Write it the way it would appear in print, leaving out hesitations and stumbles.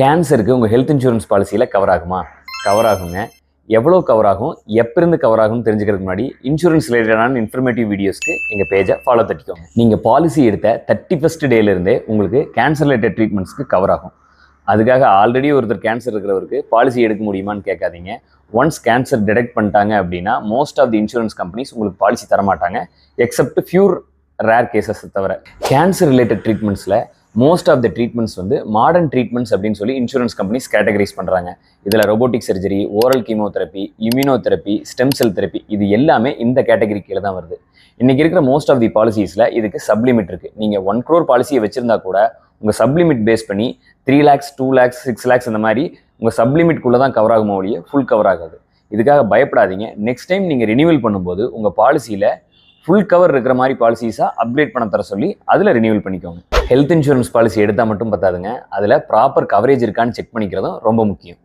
கேன்சருக்கு உங்கள் health insurance பாலிசியில் cover ஆகுமா? கவர் ஆகுங்க. எவ்வளோ கவர் ஆகும், எப்போருந்து கவர் ஆகும்னு தெரிஞ்சுக்கிறதுக்கு முன்னாடி இன்சூரன்ஸ் ரிலேட்டடான இன்ஃபர்மேட்டிவ் வீடியோஸ்க்கு எங்கள் பேஜை ஃபாலோ தட்டிக்கோங்க. நீங்கள் பாலிசி எடுத்த 31st டேலேருந்தே உங்களுக்கு கேன்சர் ரிலேட்டட் ட்ரீட்மெண்ட்ஸ்க்கு கவர் ஆகும். அதுக்காக ஆல்ரெடி ஒருத்தர் கேன்சர் இருக்கிறவருக்கு பாலிசி எடுக்க முடியுமான்னு கேட்காதீங்க. ஒன்ஸ் கேன்சர் டிடெக்ட் பண்ணிட்டாங்க அப்படின்னா most of the insurance companies உங்களுக்கு பாலிசி தரமாட்டாங்க, எக்ஸப்ட் ஃபியூர் ரேர் கேசஸ் தவிர. கேன்சர் ரிலேட்டட் ட்ரீட்மெண்ட்ஸில் மோஸ்ட் ஆஃப் த ட்ரீட்மெண்ட்ஸ் வந்து மாடர்ன் ட்ரீட்மெண்ட்ஸ் அப்படின்னு சொல்லி இன்சூரன்ஸ் கம்பெனிஸ் கேட்டகரைஸ் பண்ணுறாங்க. இதில் robotic surgery, oral chemotherapy, immunotherapy, stem cell therapy, இது எல்லாமே இந்த கேட்டகரி கீழே தான் வருது. இன்றைக்கி இருக்கிற மோஸ்ட் ஆஃப் தி பாலிசிஸில் இதுக்கு சப்லிமிட் இருக்குது. நீங்கள் 1 crore பாலிசியை வச்சுருந்தா கூட உங்கள் சப்லிமிட் பேஸ் பண்ணி 3 lakhs, 2 lakhs, 6 lakhs இந்த மாதிரி உங்கள் சப்லிமிட்குள்ளே தான் கவர் ஆகுமோ ஒழிய ஃபுல் கவர் ஆகாது. இதுக்காக பயப்படாதீங்க. நெக்ஸ்ட் டைம் நீங்கள் ரினியூவல் பண்ணும்போது உங்கள் பாலிசியில் ஃபுல் கவர் இருக்கிற மாதிரி பாலிசிஸாக அப்கிரேட் பண்ண தர சொல்லி அதில் ரினியூவல் பண்ணிக்கோங்க. ஹெல்த் இன்சூரன்ஸ் பாலிசி எடுத்தால் மட்டும் பத்தாதுங்க, அதில் ப்ராப்பர் கவரேஜ் இருக்கான்னு செக் பண்ணிக்கிறதும் ரொம்ப முக்கியம்.